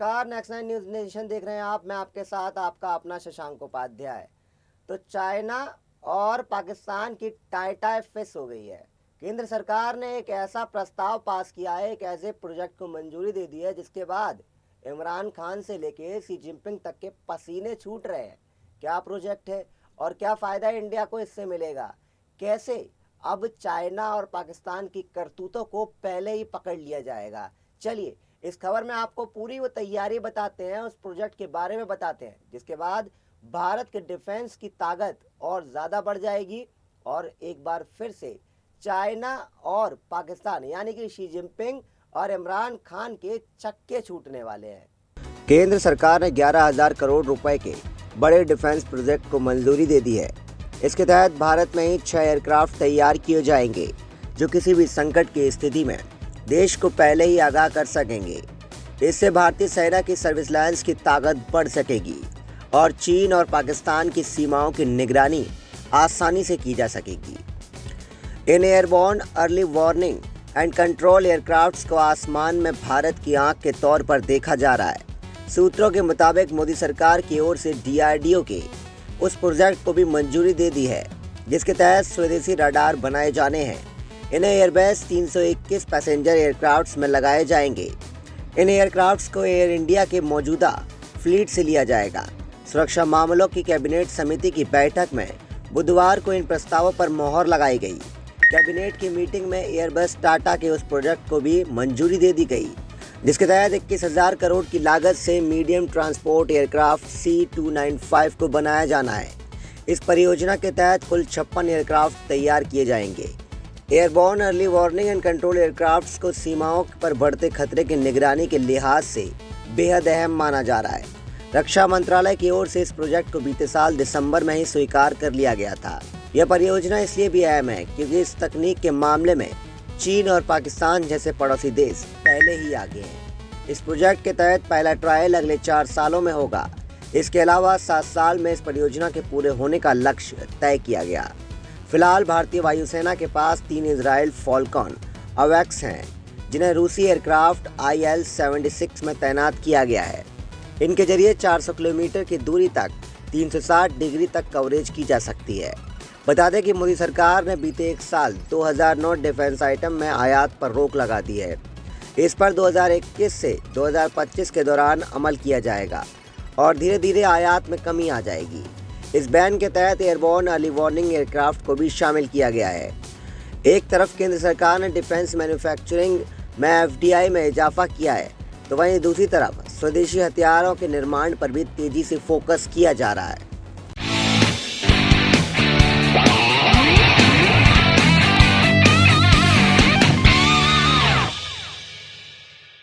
नमस्कार, next nine news nation देख रहे हैं आप। मैं आपके साथ आपका अपना शशांक उपाध्याय। तो चाइना और पाकिस्तान की टाई फिस हो गई है। केंद्र सरकार ने एक ऐसा प्रस्ताव पास किया है, एक ऐसे प्रोजेक्ट को मंजूरी दे दी है जिसके बाद इमरान खान से लेके शी जिनपिंग तक के पसीने छूट रहे हैं। क्या प्रोजेक्ट है और क्या फ़ायदा इंडिया को इससे मिलेगा? कैसे अब चाइना और पाकिस्तान की करतूतों को पहले ही पकड़ लिया जाएगा? चलिए इस खबर में आपको पूरी वो तैयारी बताते हैं, उस प्रोजेक्ट के बारे में बताते हैं जिसके बाद भारत के डिफेंस की ताकत और ज़्यादा बढ़ जाएगी और एक बार फिर से चाइना और पाकिस्तान यानी कि शी जिनपिंग और इमरान खान के चक्के छूटने वाले हैं। केंद्र सरकार ने 11,000 करोड़ रुपए के बड़े डिफेंस प्रोजेक्ट को मंजूरी दे दी है। इसके तहत भारत में ही 6 एयरक्राफ्ट तैयार किए जाएंगे जो किसी भी संकट की स्थिति में देश को पहले ही आगाह कर सकेंगे। इससे भारतीय सेना की सर्विस लाइन्स की ताकत बढ़ सकेगी और चीन और पाकिस्तान की सीमाओं की निगरानी आसानी से की जा सकेगी। इन airborne early warning and control aircrafts को आसमान में भारत की आंख के तौर पर देखा जा रहा है। सूत्रों के मुताबिक मोदी सरकार की ओर से DRDO के उस प्रोजेक्ट को भी मंजूरी दे दी है जिसके तहत स्वदेशी रडार बनाए जाने हैं। इन्हें एयरबेस 321 पैसेंजर एयरक्राफ्ट्स में लगाए जाएंगे। इन एयरक्राफ्ट्स को एयर इंडिया के मौजूदा फ्लीट से लिया जाएगा। सुरक्षा मामलों की कैबिनेट समिति की बैठक में बुधवार को इन प्रस्तावों पर मोहर लगाई गई। कैबिनेट की मीटिंग में एयरबस टाटा के उस प्रोजेक्ट को भी मंजूरी दे दी गई जिसके तहत 21,000 करोड़ की लागत से मीडियम ट्रांसपोर्ट एयरक्राफ्ट C295 को बनाया जाना है। इस परियोजना के तहत कुल 56 एयरक्राफ्ट तैयार किए जाएंगे। Airborne early warning and control aircrafts को सीमाओं पर बढ़ते खतरे की निगरानी के लिहाज से बेहद अहम माना जा रहा है। रक्षा मंत्रालय की ओर से इस प्रोजेक्ट को बीते साल दिसंबर में ही स्वीकार कर लिया गया था। यह परियोजना इसलिए भी अहम है क्योंकि इस तकनीक के मामले में चीन और पाकिस्तान जैसे पड़ोसी देश पहले ही आगे हैं। इस प्रोजेक्ट के तहत पहला ट्रायल अगले 4 सालों में होगा। इसके अलावा 7 साल में इस परियोजना के पूरे होने का लक्ष्य तय किया गया। फिलहाल भारतीय वायुसेना के पास 3 इजराइल फॉल्कन अवैक्स हैं जिन्हें रूसी एयरक्राफ्ट IL-76 में तैनात किया गया है। इनके जरिए 400 किलोमीटर की दूरी तक 360 डिग्री तक कवरेज की जा सकती है। बता दें कि मोदी सरकार ने बीते एक साल 2009 डिफेंस आइटम में आयात पर रोक लगा दी है। इस पर 2021 से 2025 के दौरान अमल किया जाएगा और धीरे धीरे आयात में कमी आ जाएगी। इस बैन के तहत एयरबोर्न अर्ली वार्निंग एयरक्राफ्ट को भी शामिल किया गया है। एक तरफ केंद्र सरकार ने डिफेंस मैन्युफैक्चरिंग में FDI में इजाफा किया है तो वहीं दूसरी तरफ स्वदेशी हथियारों के निर्माण पर भी तेजी से फोकस किया जा रहा है।